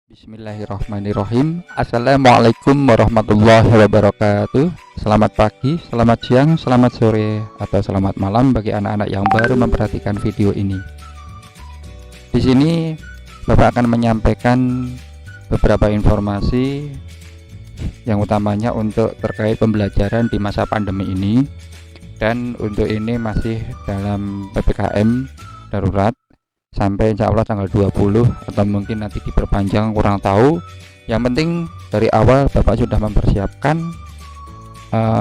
Bismillahirrahmanirrahim. Assalamualaikum warahmatullahi wabarakatuh. Selamat pagi, selamat siang, selamat sore, atau selamat malam bagi anak-anak yang baru memperhatikan video ini. Di sini Bapak akan menyampaikan beberapa informasi yang utamanya untuk terkait pembelajaran di masa pandemi ini, dan untuk ini masih dalam PPKM darurat sampai insya Allah tanggal 20 atau mungkin nanti diperpanjang, kurang tahu. Yang penting dari awal Bapak sudah mempersiapkan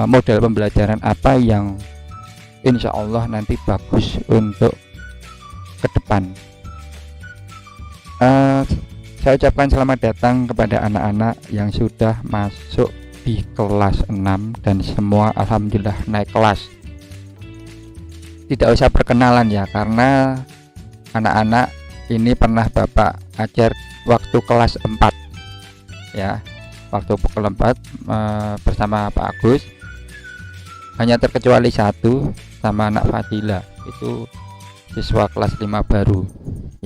model pembelajaran apa yang insya Allah nanti bagus untuk ke depan. Saya ucapkan selamat datang kepada anak-anak yang sudah masuk di kelas 6 dan semua alhamdulillah naik kelas. Tidak usah perkenalan ya, karena anak-anak ini pernah Bapak ajar waktu kelas 4 ya, waktu kelas 4 bersama Pak Agus. Hanya terkecuali satu, sama anak Fadila, itu siswa kelas 5 baru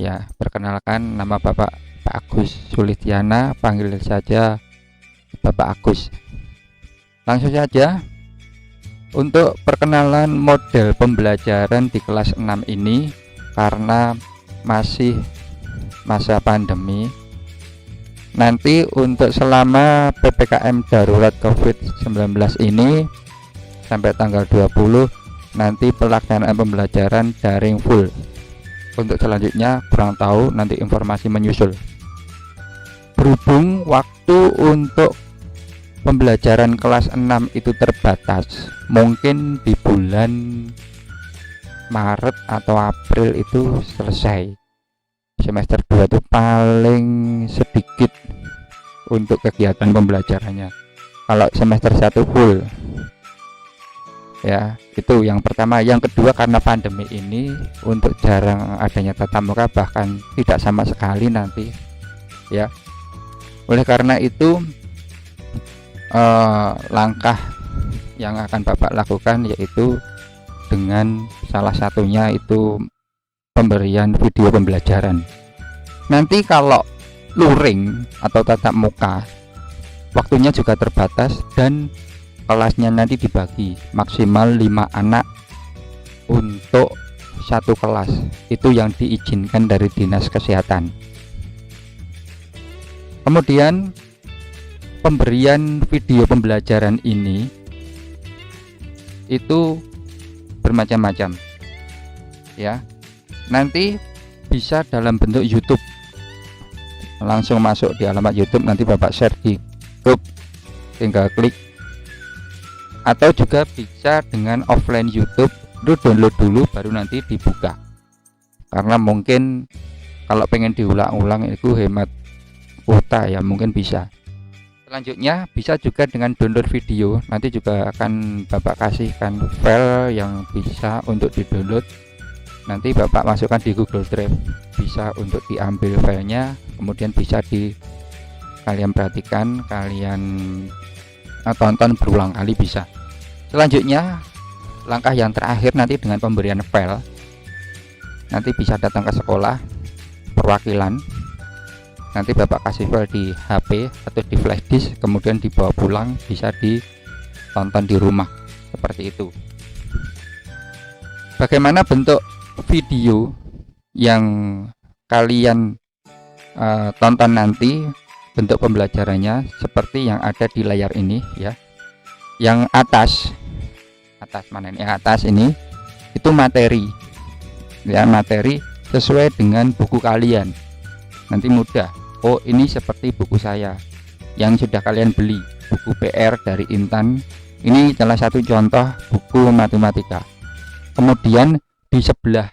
ya. Perkenalkan, nama Bapak Pak Agus Sulistiana, panggil saja Bapak Agus. Langsung saja untuk perkenalan model pembelajaran di kelas 6 ini. Karena masih masa pandemi, nanti untuk selama PPKM darurat COVID-19 ini sampai tanggal 20 nanti pelaksanaan pembelajaran daring full. Untuk selanjutnya kurang tahu, nanti informasi menyusul. Berhubung waktu untuk pembelajaran kelas 6 itu terbatas, mungkin di bulan Maret atau April itu selesai. Semester 2 itu paling sedikit untuk kegiatan pembelajarannya. Kalau semester 1 full ya, itu yang pertama. Yang kedua, karena pandemi ini untuk jarang adanya tatap muka, bahkan tidak sama sekali nanti ya. Oleh karena itu langkah yang akan Bapak lakukan yaitu dengan salah satunya itu pemberian video pembelajaran. Nanti kalau luring atau tatap muka, waktunya juga terbatas dan kelasnya nanti dibagi maksimal 5 anak untuk satu kelas. Itu yang diizinkan dari Dinas Kesehatan. Kemudian pemberian video pembelajaran ini itu bermacam-macam ya. Nanti bisa dalam bentuk YouTube, langsung masuk di alamat YouTube, nanti Bapak share di grup, tinggal klik. Atau juga bisa dengan offline YouTube, itu download dulu baru nanti dibuka, karena mungkin kalau pengen diulang-ulang itu hemat kuota ya, mungkin bisa. Selanjutnya bisa juga dengan download video, nanti juga akan Bapak kasihkan file yang bisa untuk di-download. Nanti Bapak masukkan di Google Drive, bisa untuk diambil filenya, kemudian bisa kalian perhatikan, kalian tonton berulang kali bisa. Selanjutnya langkah yang terakhir nanti dengan pemberian file, nanti bisa datang ke sekolah perwakilan. Nanti Bapak kasih file di HP atau di flash disk, kemudian dibawa pulang, bisa ditonton di rumah seperti itu. Bagaimana bentuk video yang kalian tonton nanti, bentuk pembelajarannya seperti yang ada di layar ini ya. Yang atas mana ini? Yang atas ini itu materi ya, materi sesuai dengan buku kalian. Nanti mudah. Oh, ini seperti buku saya yang sudah kalian beli, buku PR dari Intan. Ini salah satu contoh buku matematika. Kemudian di sebelah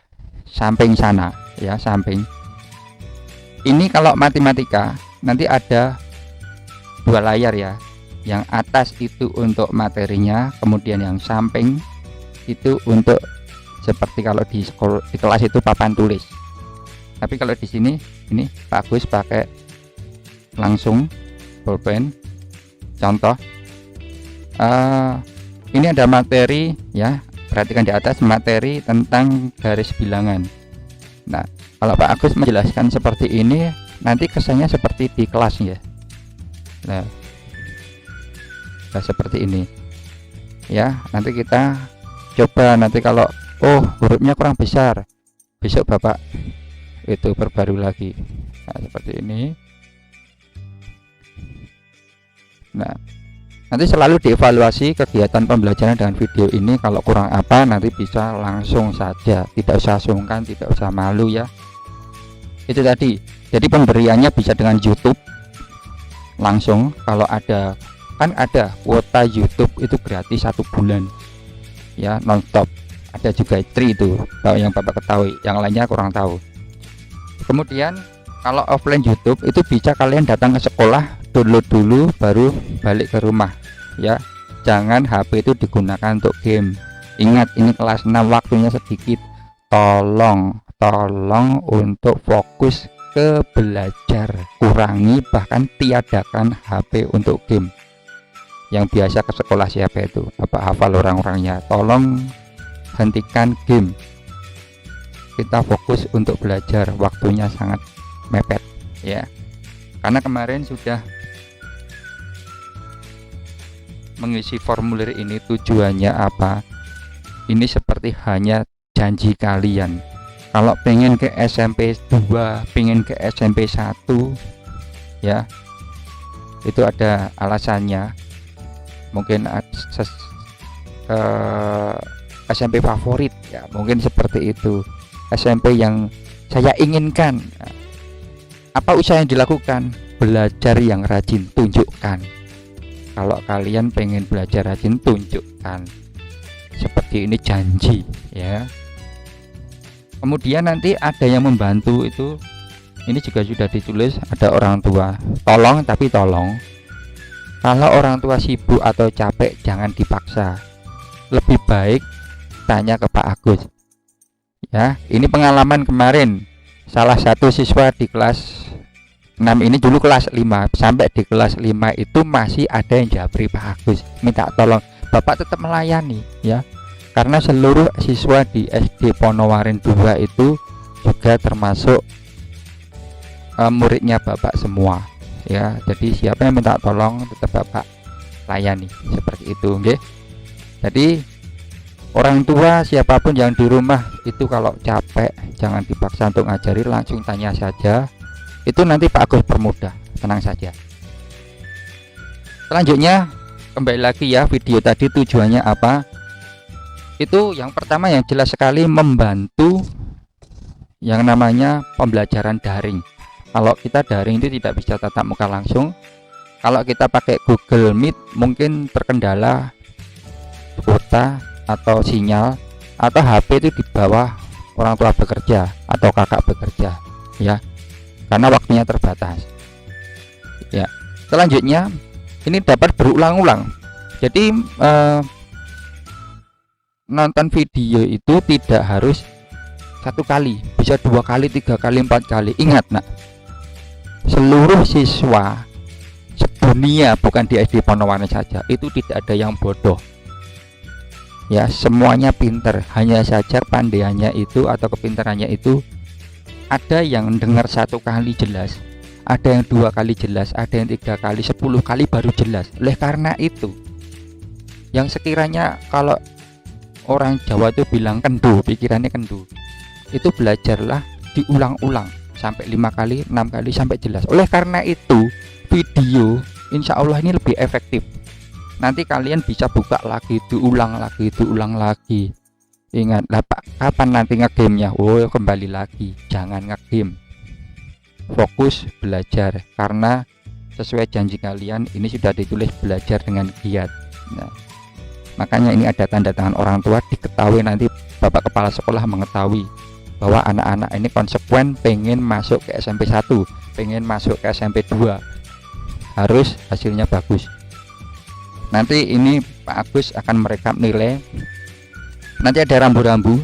samping sana ya, samping ini kalau matematika nanti ada 2 layar ya. Yang atas itu untuk materinya, kemudian yang samping itu untuk seperti kalau di kelas itu papan tulis. Tapi kalau di sini ini bagus pakai langsung pulpen. Contoh ini ada materi ya, perhatikan di atas, materi tentang garis bilangan. Nah, kalau Pak Agus menjelaskan seperti ini, nanti kesannya seperti di kelas ya. Nah, seperti ini ya. Nanti kita coba, nanti kalau oh hurufnya kurang besar, besok bapak itu perbarui lagi. Nah, seperti ini. Nah, nanti selalu dievaluasi kegiatan pembelajaran dengan video ini. Kalau kurang apa nanti bisa langsung saja, tidak usah sungkan, tidak usah malu ya. Itu tadi. Jadi pemberiannya bisa dengan YouTube langsung. Kalau ada, kan ada kuota YouTube itu gratis 1 bulan ya, nonstop. Ada juga free itu, kalau yang bapak ketahui, yang lainnya kurang tahu. Kemudian kalau offline YouTube itu bisa kalian datang ke sekolah, download dulu baru balik ke rumah ya. Jangan HP itu digunakan untuk game. Ingat ini kelas 6, waktunya sedikit. Tolong untuk fokus ke belajar, kurangi bahkan tiadakan HP untuk game. Yang biasa ke sekolah siapa itu, bapak hafal orang-orangnya. Tolong hentikan game, kita fokus untuk belajar, waktunya sangat mepet ya. Karena kemarin sudah mengisi formulir ini, tujuannya apa? Ini seperti hanya janji kalian. Kalau pengen ke SMP 2, pengen ke SMP 1 ya, itu ada alasannya. Mungkin SMP favorit ya, mungkin seperti itu. SMP yang saya inginkan. Apa usaha yang dilakukan? Belajar yang rajin, tunjukkan. Kalau kalian pengen belajar rajin, tunjukkan. Seperti ini janji ya. Kemudian nanti ada yang membantu itu, ini juga sudah ditulis, ada orang tua. Tolong, tapi tolong, kalau orang tua sibuk atau capek jangan dipaksa. Lebih baik tanya ke Pak Agus ya. Ini pengalaman kemarin, salah satu siswa di kelas 6 ini, dulu kelas 5, sampai di kelas 5 itu masih ada yang japri Pak Agus, minta tolong. Bapak tetap melayani ya, karena seluruh siswa di SD Ponowarin 2 itu juga termasuk muridnya bapak semua ya. Jadi siapa yang minta tolong tetap bapak layani, seperti itu nggih. Jadi orang tua siapapun yang di rumah itu kalau capek jangan dipaksa untuk ngajari, langsung tanya saja. Itu nanti Pak Agus permudah, tenang saja. Selanjutnya kembali lagi ya, video tadi tujuannya apa? Itu yang pertama yang jelas sekali, membantu yang namanya pembelajaran daring. Kalau kita daring itu tidak bisa tatap muka langsung. Kalau kita pakai Google Meet mungkin terkendala kuota atau sinyal, atau HP itu di bawah orang tua bekerja atau kakak bekerja ya, karena waktunya terbatas ya. Selanjutnya ini dapat berulang-ulang. Jadi nonton video itu tidak harus 1 kali, bisa 2 kali, 3 kali, 4 kali. Ingat nak, seluruh siswa sedunia, bukan di SD Ponowarin saja, itu tidak ada yang bodoh ya, semuanya pinter. Hanya saja pandaiannya itu atau kepintarannya itu, ada yang dengar 1 kali jelas, ada yang 2 kali jelas, ada yang 3 kali, 10 kali baru jelas. Oleh karena itu, yang sekiranya kalau orang Jawa itu bilang kendu, pikirannya kendu, itu belajarlah diulang-ulang sampai 5 kali, 6 kali sampai jelas. Oleh karena itu video insya Allah ini lebih efektif. Nanti kalian bisa buka lagi, diulang lagi. Ingat lah Pak, kapan nanti ngegamenya? Oh kembali lagi, jangan ngegame, fokus belajar. Karena sesuai janji kalian ini sudah ditulis belajar dengan giat. Nah, makanya ini ada tanda tangan orang tua, diketahui nanti Bapak Kepala Sekolah mengetahui bahwa anak-anak ini konsekuen pengen masuk ke SMP 1, pengen masuk ke SMP 2, harus hasilnya bagus. Nanti ini Pak Agus akan merekap nilai. Nanti ada rambu-rambu,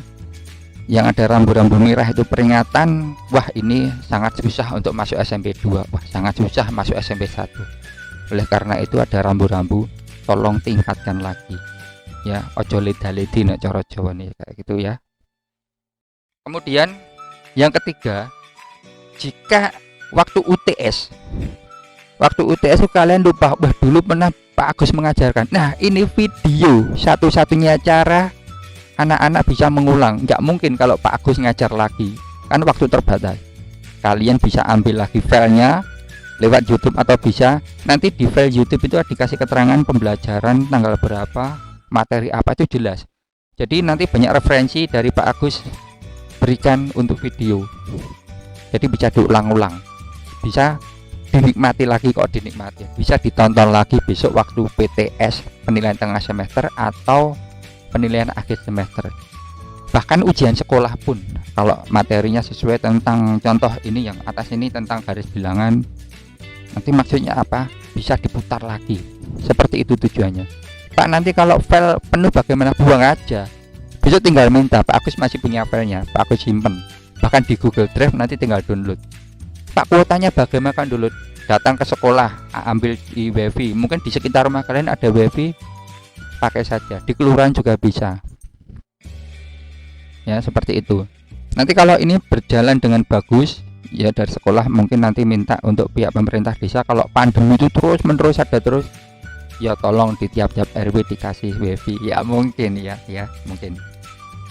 yang ada rambu-rambu merah itu peringatan, wah ini sangat susah untuk masuk SMP 2, wah sangat susah masuk SMP 1. Oleh karena itu ada rambu-rambu, tolong tingkatkan lagi ya, ojo leda-ledi nek cara Jawa nih, kayak gitu ya. Kemudian yang ketiga, jika waktu UTS. Waktu UTS itu kalian lupa, wah dulu pernah Pak Agus mengajarkan. Nah, ini video satu-satunya cara anak-anak bisa mengulang. Nggak mungkin kalau Pak Agus ngajar lagi, kan waktu terbatas. Kalian bisa ambil lagi filenya lewat YouTube, atau bisa nanti di file YouTube itu dikasih keterangan pembelajaran tanggal berapa, materi apa, itu jelas. Jadi nanti banyak referensi dari Pak Agus berikan untuk video, jadi bisa diulang-ulang, bisa dinikmati lagi, kok dinikmati, bisa ditonton lagi besok waktu PTS, penilaian tengah semester atau penilaian akhir semester, bahkan ujian sekolah pun. Kalau materinya sesuai tentang contoh ini yang atas ini tentang garis bilangan, nanti maksudnya apa, bisa diputar lagi. Seperti itu tujuannya. Pak, nanti kalau file penuh bagaimana? Buang aja, besok tinggal minta. Pak Agus masih punya filenya, Pak Agus simpen bahkan di Google Drive, nanti tinggal download. Pak, kuotanya bagaimana? Kan download, datang ke sekolah, ambil di wifi, mungkin di sekitar rumah kalian ada wifi, pakai saja. Di kelurahan juga bisa ya, seperti itu. Nanti kalau ini berjalan dengan bagus ya, dari sekolah mungkin nanti minta untuk pihak pemerintah desa, kalau pandemi itu terus menerus ada terus, ya tolong di tiap-tiap RW dikasih wifi ya, mungkin ya mungkin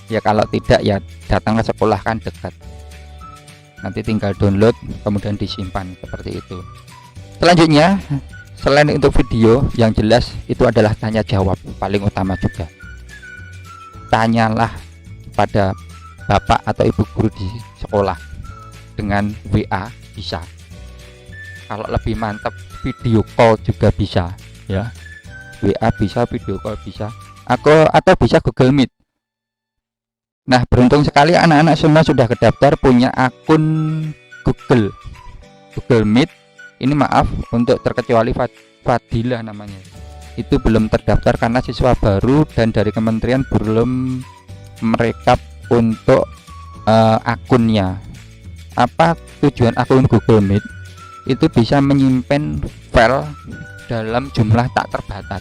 ya. Kalau tidak ya datang ke sekolah, kan dekat, nanti tinggal download kemudian disimpan, seperti itu. Selanjutnya, selain untuk video yang jelas, itu adalah tanya jawab paling utama juga. Tanyalah pada bapak atau ibu guru di sekolah dengan WA bisa. Kalau lebih mantap video call juga bisa ya. WA bisa, video call bisa, atau bisa Google Meet. Nah, beruntung sekali anak-anak semua sudah kedaftar punya akun Google Meet. Ini maaf untuk terkecuali Fadilah namanya, itu belum terdaftar karena siswa baru dan dari kementerian belum merekap untuk akunnya. Apa tujuan akun Google Meet? Itu bisa menyimpan file dalam jumlah tak terbatas.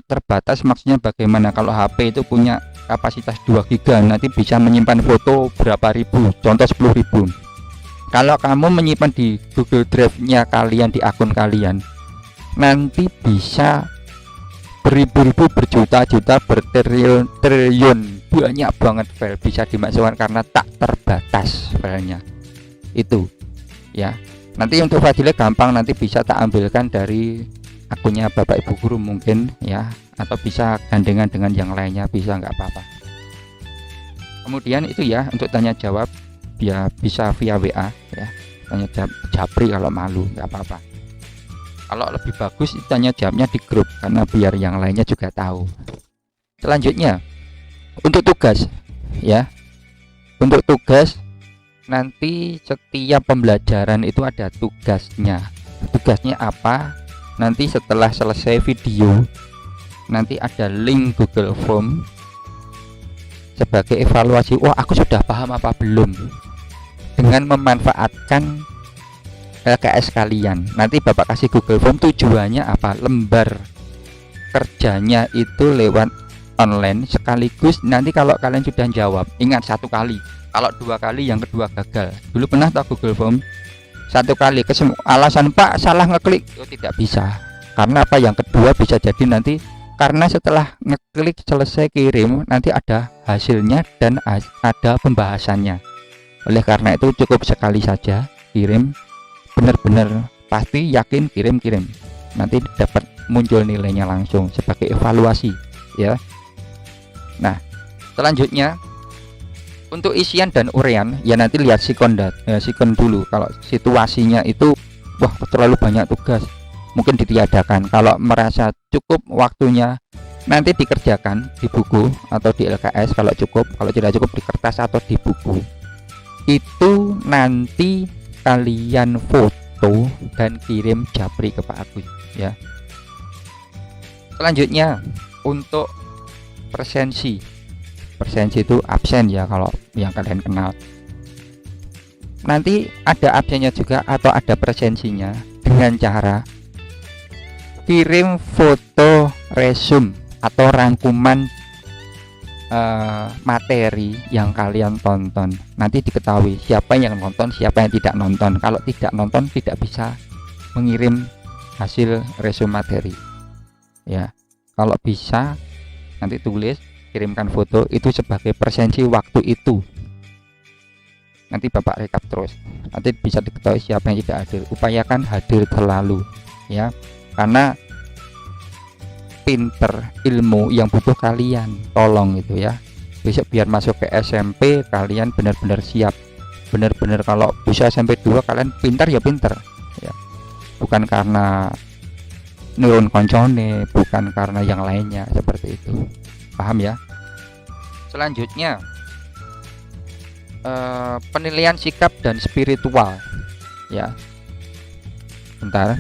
Terbatas maksudnya bagaimana? Kalau HP itu punya kapasitas 2 GB, nanti bisa menyimpan foto berapa ribu, contoh 10.000. Kalau kamu menyimpan di Google Drive-nya kalian, di akun kalian, nanti bisa beribu-ribu, berjuta-juta, bertriliun, banyak banget file bisa dimasukkan karena tak terbatas filenya itu ya. Nanti untuk Fadilah gampang, nanti bisa tak ambilkan dari akunnya bapak ibu guru mungkin ya, atau bisa gandengan dengan yang lainnya, bisa, nggak apa-apa. Kemudian itu ya, untuk tanya jawab ya bisa via WA ya, tanya jawab japri, kalau malu nggak apa-apa. Kalau lebih bagus tanya jawabnya di grup, karena biar yang lainnya juga tahu. Selanjutnya untuk tugas ya, untuk tugas nanti setiap pembelajaran itu ada tugasnya. Tugasnya apa? Nanti setelah selesai video, nanti ada link Google Form sebagai evaluasi. Oh, aku sudah paham apa belum? Dengan memanfaatkan LKS kalian, nanti bapak kasih Google Form. Tujuannya apa? Lembar kerjanya itu lewat online, sekaligus nanti kalau kalian sudah jawab, ingat satu kali. Kalau 2 kali yang kedua gagal. Dulu pernah tahu Google Form 1 kali alasan Pak salah ngeklik, itu tidak bisa. Karena apa? Yang kedua bisa jadi nanti, karena setelah ngeklik selesai kirim, nanti ada hasilnya dan ada pembahasannya. Oleh karena itu cukup sekali saja kirim, benar-benar pasti yakin kirim, nanti dapat muncul nilainya langsung sebagai evaluasi ya. Nah, selanjutnya untuk isian dan uraian ya, nanti lihat sikon dulu. Kalau situasinya itu wah terlalu banyak tugas, mungkin ditiadakan. Kalau merasa cukup waktunya, nanti dikerjakan di buku atau di LKS kalau cukup. Kalau tidak cukup, di kertas atau di buku. Itu nanti kalian foto dan kirim japri ke Pak Agus ya. Selanjutnya untuk presensi itu absen ya, kalau yang kalian kenal. Nanti ada absennya juga atau ada presensinya, dengan cara kirim foto resume atau rangkuman materi yang kalian tonton. Nanti diketahui siapa yang nonton, siapa yang tidak nonton. Kalau tidak nonton tidak bisa mengirim hasil resume materi ya. Kalau bisa nanti tulis, kirimkan foto itu sebagai presensi waktu itu. Nanti Bapak rekap terus, nanti bisa diketahui siapa yang tidak hadir. Upayakan hadir selalu ya, karena pinter ilmu yang butuh kalian tolong itu ya. Besok biar masuk ke SMP kalian benar-benar siap, benar-benar kalau bisa SMP 2 kalian pintar ya pintar ya, bukan karena nurun koncone, bukan karena yang lainnya, seperti itu. Paham ya? Selanjutnya penilaian sikap dan spiritual ya. Bentar.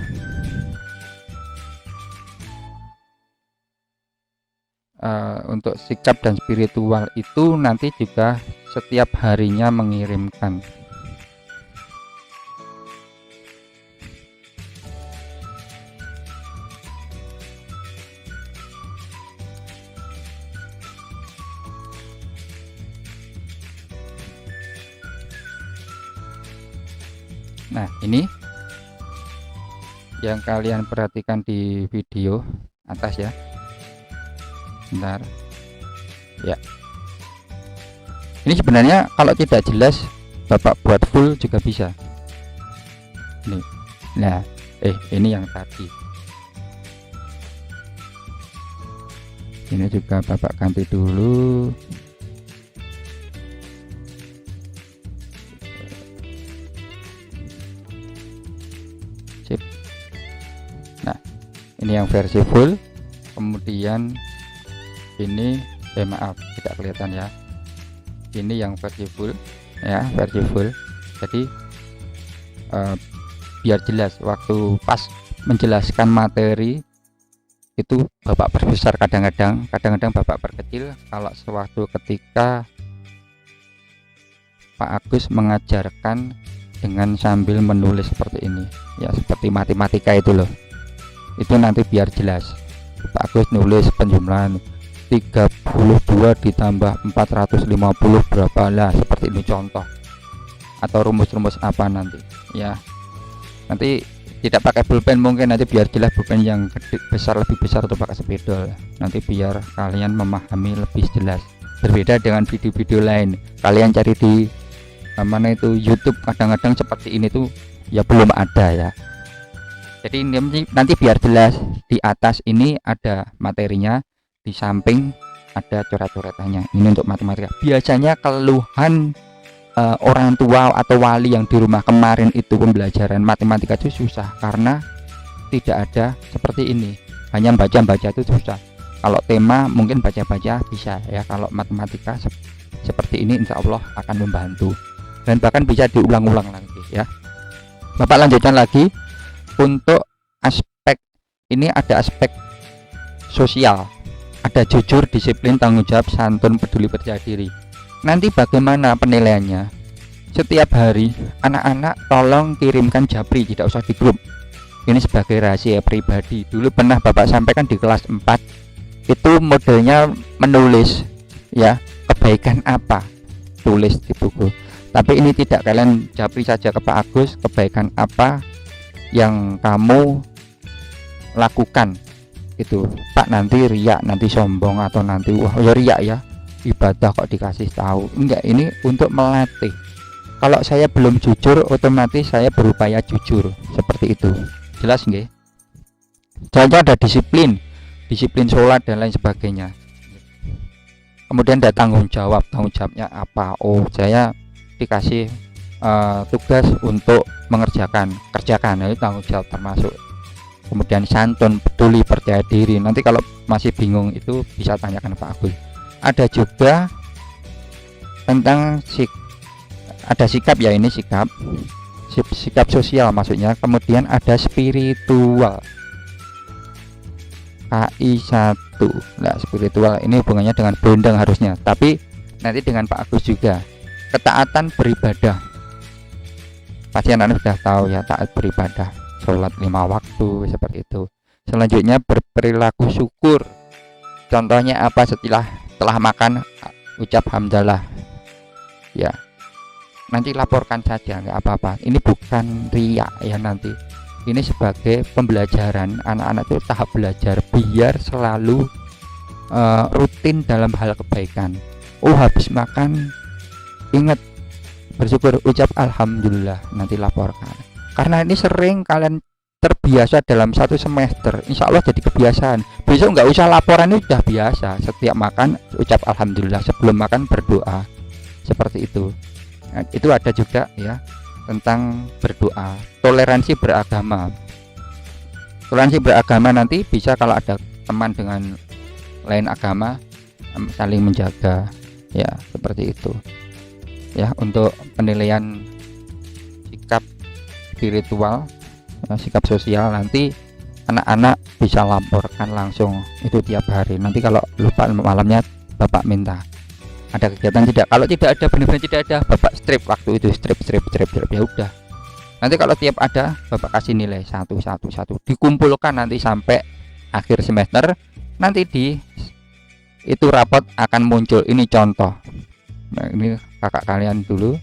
Untuk sikap dan spiritual itu nanti juga setiap harinya mengirimkan. Nah, ini yang kalian perhatikan di video atas ya. Bentar ya, ini sebenarnya kalau tidak jelas Bapak buat full juga bisa nih. Nah ini yang tadi, ini juga Bapak ganti dulu. Sip. Nah ini yang versi full, kemudian ini maaf tidak kelihatan ya, ini yang versi full ya, versi full. Jadi biar jelas waktu pas menjelaskan materi itu Bapak perbesar, kadang-kadang Bapak perkecil kalau sewaktu ketika Pak Agus mengajarkan dengan sambil menulis seperti ini ya, seperti matematika itu loh. Itu nanti biar jelas Pak Agus nulis penjumlahan 32 ditambah 450 berapa lah, seperti ini contoh, atau rumus-rumus apa nanti ya. Nanti tidak pakai pulpen, mungkin nanti biar jelas pulpen yang gede, besar, lebih besar, atau pakai spidol, nanti biar kalian memahami lebih jelas. Berbeda dengan video-video lain, kalian cari di mana itu YouTube, kadang-kadang seperti ini tuh ya belum ada ya. Jadi nanti biar jelas, di atas ini ada materinya, di samping ada coret-coretannya. Ini untuk matematika. Biasanya keluhan orang tua atau wali yang di rumah kemarin itu pembelajaran matematika itu susah karena tidak ada seperti ini, hanya baca-baca itu susah. Kalau tema mungkin baca-baca bisa ya, kalau matematika seperti ini insya Allah akan membantu dan bahkan bisa diulang-ulang lagi ya. Bapak lanjutkan lagi. Untuk aspek ini ada aspek sosial, ada jujur, disiplin, tanggung jawab, santun, peduli, percaya diri. Nanti bagaimana penilaiannya? Setiap hari anak-anak tolong kirimkan japri, tidak usah di grup. Ini sebagai rahasia pribadi. Dulu pernah Bapak sampaikan di kelas 4, itu modelnya menulis ya, kebaikan apa, tulis di buku. Tapi ini tidak, kalian japri saja ke Pak Agus, kebaikan apa yang kamu lakukan itu Pak. Nanti riak, nanti sombong, atau nanti wah ya riak ya, ibadah kok dikasih tahu. Enggak, ini untuk melatih. Kalau saya belum jujur, otomatis saya berupaya jujur, seperti itu. Jelas nggih? Contoh ada disiplin sholat dan lain sebagainya. Kemudian ada tanggung jawabnya apa? Oh, saya dikasih tugas untuk kerjakan, itu tanggung jawab termasuk. Kemudian santun, peduli, percaya diri. Nanti kalau masih bingung itu bisa tanyakan Pak Agus. Ada juga tentang ada sikap ya, ini sikap sosial maksudnya. Kemudian ada spiritual, KI1. Nah, spiritual ini hubungannya dengan bondeng harusnya, tapi nanti dengan Pak Agus juga. Ketaatan beribadah, pasti anak sudah tahu ya, taat beribadah, sholat 5 waktu seperti itu. Selanjutnya berperilaku syukur. Contohnya apa? Setelah setelah makan ucap hamdalah ya, nanti laporkan saja, nggak apa-apa. Ini bukan riak ya, nanti ini sebagai pembelajaran. Anak-anak itu tahap belajar biar selalu rutin dalam hal kebaikan. Habis makan ingat bersyukur, ucap alhamdulillah, nanti laporkan. Karena ini sering kalian terbiasa dalam satu semester, insya Allah jadi kebiasaan. Besok nggak usah laporan, ini sudah biasa. Setiap makan ucap alhamdulillah, sebelum makan berdoa, seperti itu. Nah, itu ada juga ya tentang berdoa. Toleransi beragama, nanti bisa kalau ada teman dengan lain agama saling menjaga ya, seperti itu ya. Untuk penilaian sikap spiritual, sikap sosial, nanti anak-anak bisa laporkan langsung itu tiap hari. Nanti kalau lupa malamnya bapak minta ada kegiatan tidak. Kalau tidak ada, benar-benar tidak ada, bapak strip waktu itu, strip ya udah. Nanti kalau tiap ada, bapak kasih nilai satu, dikumpulkan nanti sampai akhir semester. Nanti di itu rapot akan muncul. Ini contoh. Nah, ini kakak kalian dulu,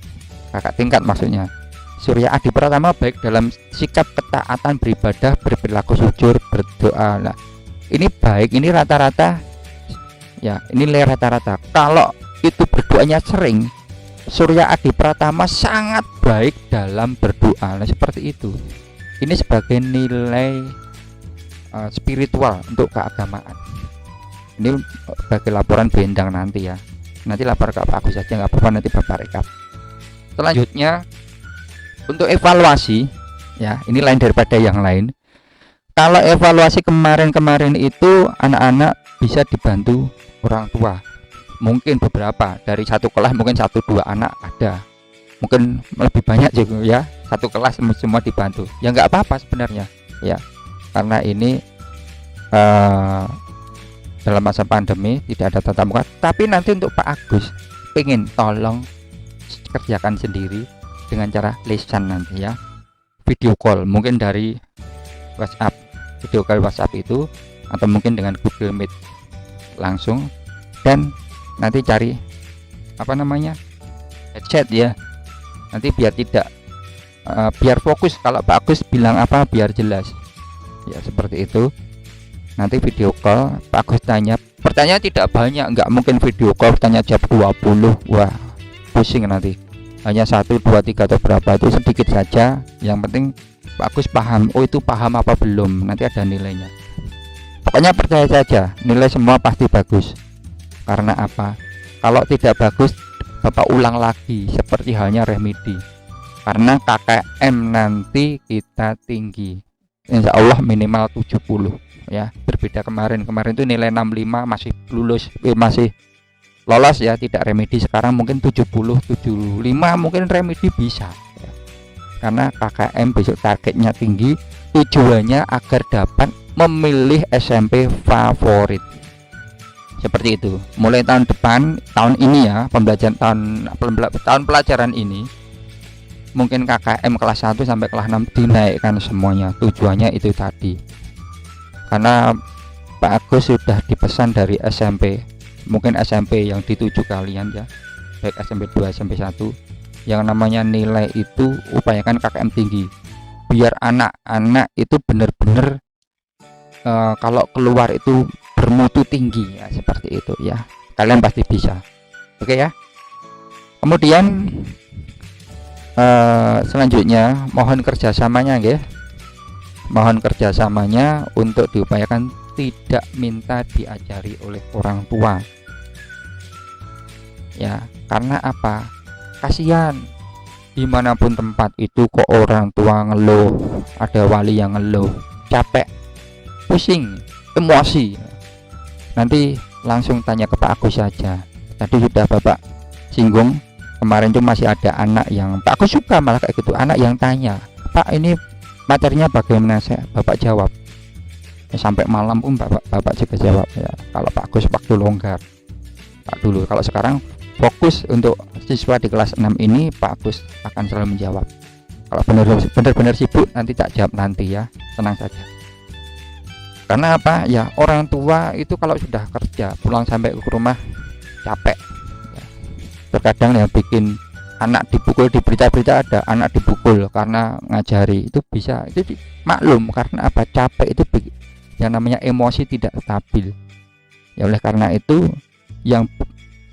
kakak tingkat maksudnya. Surya Adi Pratama baik dalam sikap ketaatan beribadah, berperilaku jujur, berdoa. Nah, ini baik, ini rata-rata ya, ini nilai rata-rata. Kalau itu berdoanya sering, Surya Adi Pratama sangat baik dalam berdoa. Nah, seperti itu. Ini sebagai nilai spiritual untuk keagamaan. Ini sebagai laporan bendang nanti ya. Nanti lapor ke Pak Agus saja, nggak apa-apa, nanti bapak rekap. Selanjutnya untuk evaluasi ya, ini lain daripada yang lain. Kalau evaluasi kemarin itu anak-anak bisa dibantu orang tua. Mungkin beberapa dari satu kelas, mungkin 1-2 anak ada, mungkin lebih banyak juga ya, satu kelas semua dibantu ya, nggak apa-apa sebenarnya ya, karena ini dalam masa pandemi tidak ada tatap muka. Tapi nanti untuk Pak Agus pengen tolong kerjakan sendiri dengan cara lisan nanti ya, video call mungkin dari WhatsApp, video call WhatsApp itu, atau mungkin dengan Google Meet langsung, dan nanti cari apa namanya headset ya, nanti biar tidak biar fokus. Kalau Pak Agus bilang apa biar jelas ya, seperti itu. Nanti video call, Pak Agus tanya, pertanyaan tidak banyak, nggak mungkin video call tanya jawab 20, wah pusing nanti. Hanya 1, 2, 3 atau berapa, itu sedikit saja. Yang penting Pak Agus paham, oh itu paham apa belum, nanti ada nilainya. Pokoknya percaya saja, nilai semua pasti bagus. Karena apa? Kalau tidak bagus, Bapak ulang lagi, seperti halnya remedi. Karena KKM nanti kita tinggi, insya Allah minimal 70 ya. Berbeda kemarin itu nilai 65 masih lulus, masih lolos ya, tidak remedi. Sekarang mungkin 70, 75 mungkin remedi bisa ya. Karena KKM besok targetnya tinggi, tujuannya agar dapat memilih SMP favorit. Seperti itu. Mulai tahun depan, tahun ini ya, pembelajaran tahun pelajaran ini, mungkin KKM kelas 1 sampai kelas 6 dinaikkan semuanya. Tujuannya itu tadi. Karena Pak Agus sudah dipesan dari SMP, mungkin SMP yang dituju kalian ya, baik SMP 2, SMP 1, yang namanya nilai itu upayakan KKM tinggi. Biar anak-anak itu benar-benar kalau keluar itu bermutu tinggi ya, seperti itu ya. Kalian pasti bisa. Oke ya. Kemudian selanjutnya mohon kerjasamanya ya. Mohon kerjasamanya untuk diupayakan tidak minta diajari oleh orang tua ya. Karena apa? Kasihan, dimanapun tempat itu kok orang tua ngeluh, ada wali yang ngeluh, capek, pusing, emosi. Nanti langsung tanya ke Pak Agus saja. Tadi sudah Bapak singgung, kemarin tuh masih ada anak yang Pak Agus suka malah kayak gitu, anak yang tanya, Pak ini materinya bagaimana? Bapak jawab ya, sampai malam pun bapak juga jawab ya. Kalau Pak Agus waktu longgar Pak dulu, kalau sekarang fokus untuk siswa di kelas 6 ini, Pak Agus akan selalu menjawab. Kalau benar-benar sibuk nanti tak jawab nanti ya, tenang saja. Karena apa ya, orang tua itu kalau sudah kerja pulang sampai ke rumah capek. Terkadang yang bikin anak dipukul, di berita-berita ada anak dipukul karena ngajari, itu bisa, itu maklum karena apa, capek, itu yang namanya emosi tidak stabil ya. Oleh karena itu yang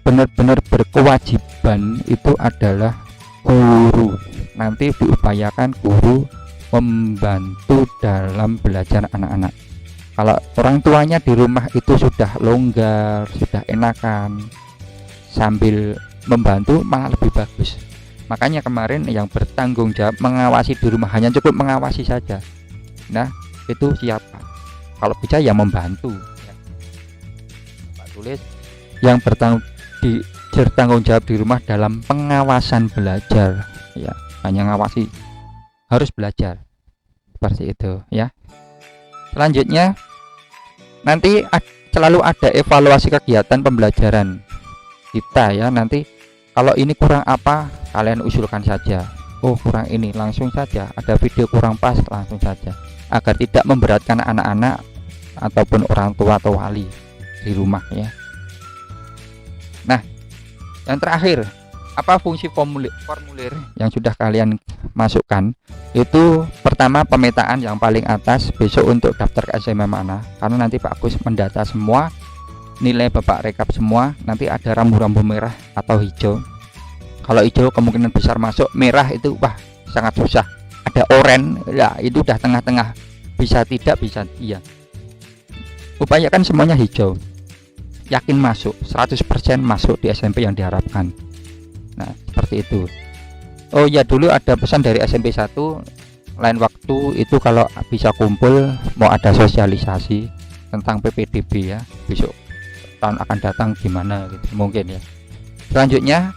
benar-benar berkewajiban itu adalah guru. Nanti diupayakan guru membantu dalam belajar anak-anak. Kalau orang tuanya di rumah itu sudah longgar, sudah enakan, sambil membantu malah lebih bagus. Makanya kemarin yang bertanggung jawab mengawasi di rumah, hanya cukup mengawasi saja. Nah, itu siapa? Kalau bisa ya membantu ya. Pak tulis yang bertanggung jawab di rumah dalam pengawasan belajar ya, hanya ngawasi, harus belajar seperti itu ya. Selanjutnya nanti selalu ada evaluasi kegiatan pembelajaran kita ya. Nanti kalau ini kurang apa, kalian usulkan saja. Oh kurang ini, langsung saja. Ada video kurang pas, langsung saja, agar tidak memberatkan anak-anak ataupun orang tua atau wali di rumah ya. Nah, yang terakhir, apa fungsi formulir yang sudah kalian masukkan? Itu pertama pemetaan yang paling atas, besok untuk daftar ke SMA mana, karena nanti Pak Agus mendata semua nilai, Bapak rekap semua. Nanti ada rambu-rambu merah atau hijau. Kalau hijau kemungkinan besar masuk, merah itu wah sangat susah. Ada oranye ya, itu udah tengah-tengah, bisa tidak, bisa iya. Upayakan semuanya hijau, yakin masuk 100% masuk di SMP yang diharapkan. Nah seperti itu. Oh ya, dulu ada pesan dari SMP 1, lain waktu itu kalau bisa kumpul mau ada sosialisasi tentang PPDB ya, besok tahun akan datang gimana gitu mungkin ya. Selanjutnya,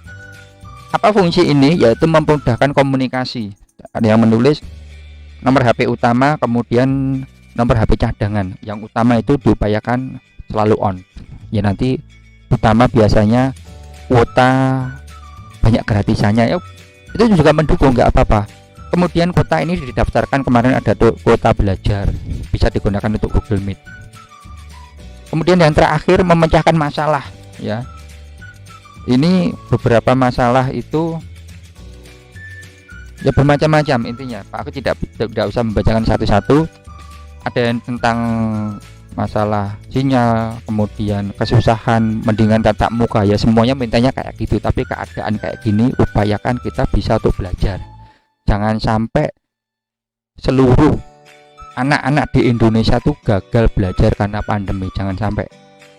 apa fungsi ini? Yaitu memudahkan komunikasi. Ada yang menulis nomor HP utama, kemudian nomor HP cadangan. Yang utama itu diupayakan selalu on ya. Nanti utama biasanya kuota banyak gratisannya ya, itu juga mendukung, nggak apa-apa. Kemudian kuota ini didaftarkan, kemarin ada kuota belajar, bisa digunakan untuk Google Meet. Kemudian yang terakhir, memecahkan masalah ya. Ini beberapa masalah itu ya bermacam-macam intinya. Pak aku tidak usah membacakan satu-satu. Ada yang tentang masalah sinyal, kemudian kesusahan mendingan tatap muka ya, semuanya mintanya kayak gitu. Tapi keadaan kayak gini, upayakan kita bisa untuk belajar. Jangan sampai seluruh anak-anak di Indonesia tuh gagal belajar karena pandemi. Jangan sampai,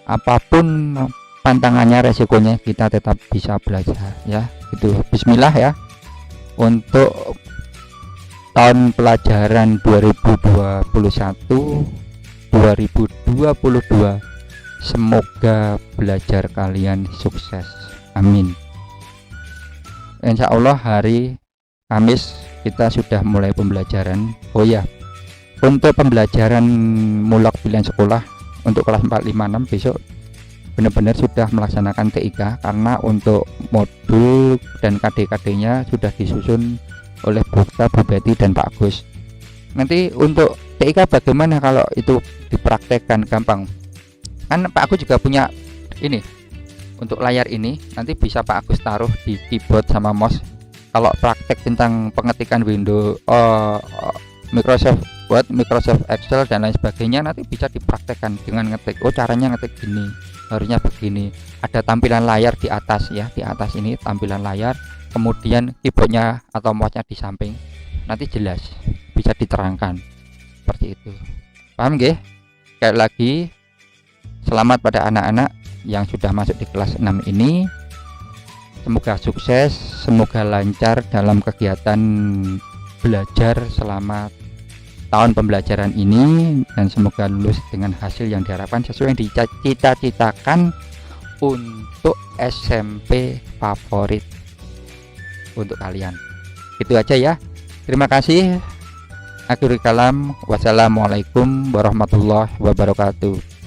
apapun tantangannya, resikonya, kita tetap bisa belajar ya. Itu bismillah ya untuk tahun pelajaran 2021-2022. Semoga belajar kalian sukses, amin. Insya Allah hari Kamis kita sudah mulai pembelajaran. Oh ya, untuk pembelajaran mulak pilihan sekolah untuk kelas 4, 5, 6 besok benar-benar sudah melaksanakan TIK, karena untuk modul dan KD-KD-nya sudah disusun oleh Bu Betty dan Pak Agus. Nanti untuk TIK bagaimana kalau itu dipraktekkan gampang? Kan Pak Agus juga punya ini untuk layar ini, nanti bisa Pak Agus taruh di keyboard sama mouse. Kalau praktek tentang pengetikan Windows, Microsoft Word, Microsoft Excel dan lain sebagainya, nanti bisa dipraktekkan dengan ngetik. Oh caranya ngetik gini, harusnya begini. Ada tampilan layar di atas ya, di atas ini tampilan layar, kemudian keyboardnya atau mouse-nya di samping, nanti jelas bisa diterangkan seperti itu. Paham nggih? Sekali lagi selamat pada anak-anak yang sudah masuk di kelas 6 ini. Semoga sukses, semoga lancar dalam kegiatan belajar selama tahun pembelajaran ini, dan semoga lulus dengan hasil yang diharapkan sesuai yang dicita-citakan untuk SMP favorit untuk kalian. Itu aja ya. Terima kasih. Akhirul kalam. Wassalamualaikum warahmatullahi wabarakatuh.